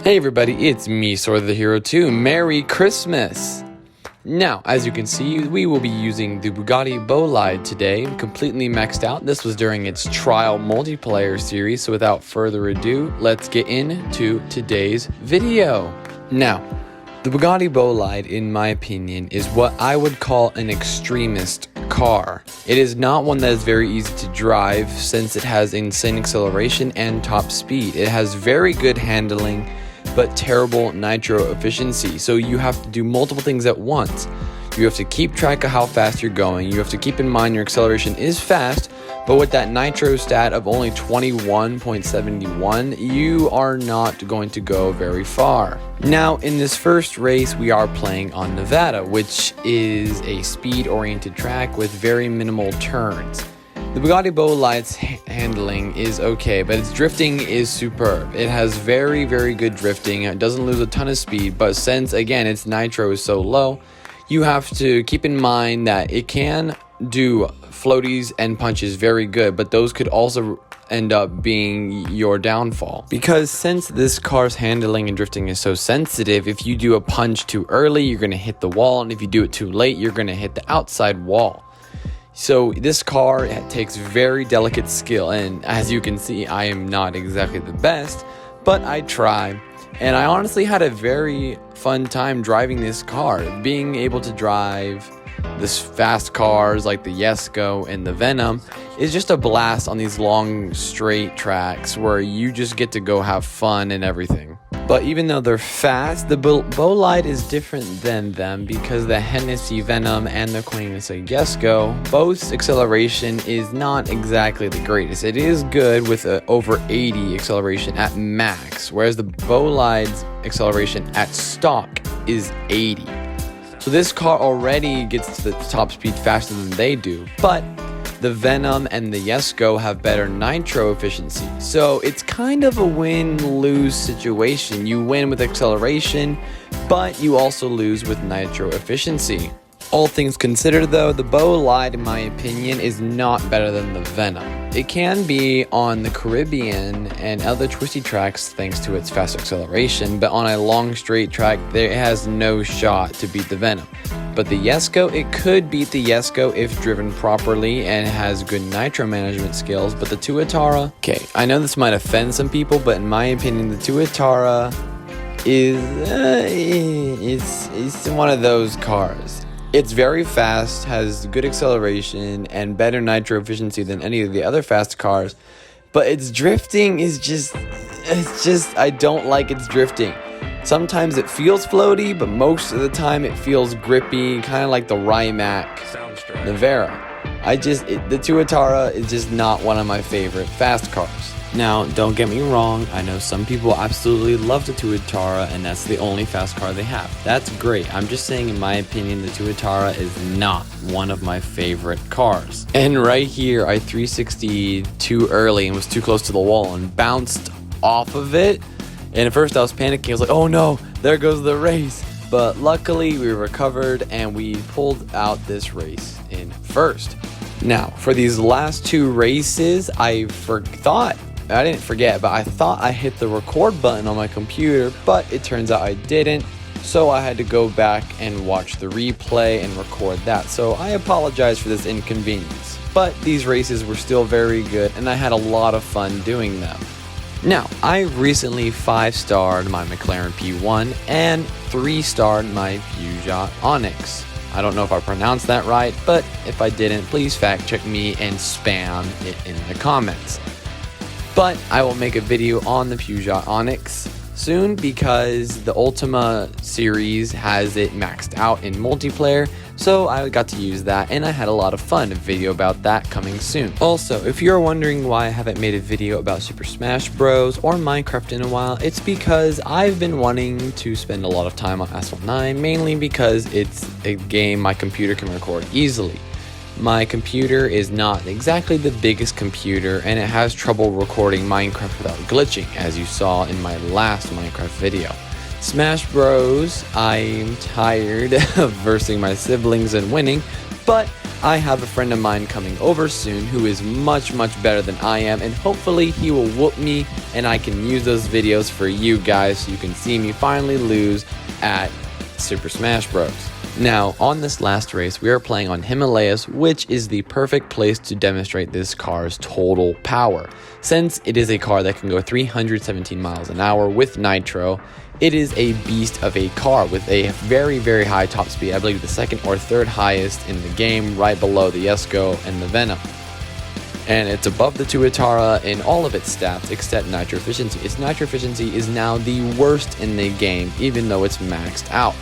Hey everybody, it's me, Sword the Hero 2. Merry Christmas! Now, as you can see, we will be using the Bugatti Bolide today, completely maxed out. This was during its trial multiplayer series, so without further ado, let's get into today's video. Now, the Bugatti Bolide, in my opinion, is what I would call an extremist car. It is not one that is very easy to drive since it has insane acceleration and top speed. It has very good handling, but terrible nitro efficiency. So you have to do multiple things at once. You have to keep track of how fast you're going. You have to keep in mind your acceleration is fast, but with that nitro stat of only 21.71, you are not going to go very far. Now, in this first race, we are playing on Nevada, which is a speed-oriented track with very minimal turns. The Bugatti Bolide's handling is okay, but its drifting is superb. It has very good drifting. It doesn't lose a ton of speed, but since, again, its nitro is so low, you have to keep in mind that it can do floaties and punches very good, but those could also end up being your downfall. Because since this car's handling and drifting is so sensitive, if you do a punch too early, you're going to hit the wall, and if you do it too late, you're going to hit the outside wall. So this car takes very delicate skill, and as you can see, I am not exactly the best, but I try. And I honestly had a very fun time driving this car. Being able to drive this fast cars like the Jesko and the Venom is just a blast on these long straight tracks where you just get to go have fun and everything. But even though they're fast, the Bolide is different than them because the Hennessy Venom and the Koenigsegg Jesko, both acceleration is not exactly the greatest. It is good with over 80 acceleration at max, whereas the Bolide's acceleration at stock is 80. So this car already gets to the top speed faster than they do, but the Venom and the Jesko have better nitro efficiency. So it's kind of a win-lose situation. You win with acceleration, but you also lose with nitro efficiency. All things considered though, the Bolide, in my opinion, is not better than the Venom. It can be on the Caribbean and other twisty tracks thanks to its fast acceleration, but on a long straight track, it has no shot to beat the Venom. But the Jesko, it could beat the Jesko if driven properly and has good nitro management skills, but the Tuatara, okay, I know this might offend some people, but in my opinion, the Tuatara is, it's one of those cars. It's very fast, has good acceleration, and better nitro efficiency than any of the other fast cars, but its drifting is I don't like its drifting. Sometimes it feels floaty, but most of the time it feels grippy, kind of like the Rimac Nevera. The Tuatara is just not one of my favorite fast cars. Now, don't get me wrong, I know some people absolutely love the Tuatara and that's the only fast car they have. That's great. I'm just saying, in my opinion, the Tuatara is not one of my favorite cars. And right here, I 360'd too early and was too close to the wall and bounced off of it. And at first I was panicking. I was like, oh no, there goes the race. But luckily we recovered and we pulled out this race in first. Now, for these last two races, I thought I hit the record button on my computer, but it turns out I didn't. So I had to go back and watch the replay and record that. So I apologize for this inconvenience. But these races were still very good and I had a lot of fun doing them. Now, I recently 5-starred my McLaren P1 and 3-starred my Peugeot Onyx. I don't know if I pronounced that right, but if I didn't, please fact check me and spam it in the comments. But I will make a video on the Peugeot Onyx soon because the Ultima series has it maxed out in multiplayer, so I got to use that and I had a lot of fun. A video about that coming soon. Also, if you're wondering why I haven't made a video about Super Smash Bros. Or Minecraft in a while, it's because I've been wanting to spend a lot of time on Asphalt 9, mainly because it's a game my computer can record easily. My computer is not exactly the biggest computer and it has trouble recording Minecraft without glitching, as you saw in my last Minecraft video. Smash Bros, I'm tired of versing my siblings and winning, but I have a friend of mine coming over soon who is much better than I am, and hopefully he will whoop me and I can use those videos for you guys so you can see me finally lose at Super Smash Bros. Now, on this last race, we are playing on Himalayas, which is the perfect place to demonstrate this car's total power. Since it is a car that can go 317 miles an hour with nitro, it is a beast of a car with a very, very high top speed. I believe the second or third highest in the game, right below the Yesco and the Venom. And it's above the Tuatara in all of its stats except nitro efficiency. Its nitro efficiency is now the worst in the game, even though it's maxed out.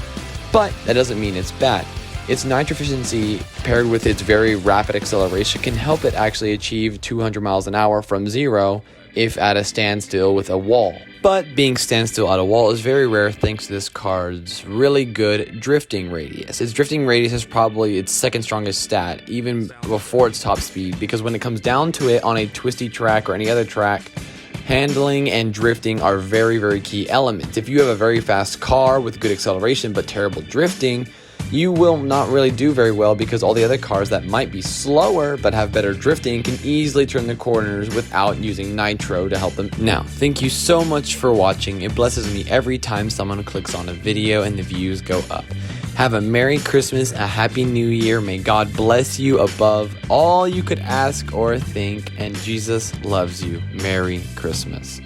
But that doesn't mean it's bad. Its nitro efficiency paired with its very rapid acceleration can help it actually achieve 200 miles an hour from zero if at a standstill with a wall. But being standstill at a wall is very rare thanks to this car's really good drifting radius. Its drifting radius is probably its second strongest stat, even before its top speed, because when it comes down to it on a twisty track or any other track, handling and drifting are very, very key elements. If you have a very fast car with good acceleration but terrible drifting, you will not really do very well because all the other cars that might be slower but have better drifting can easily turn the corners without using nitro to help them. Now, thank you so much for watching. It blesses me every time someone clicks on a video and the views go up. Have a Merry Christmas, a Happy New Year. May God bless you above all you could ask or think, and Jesus loves you. Merry Christmas.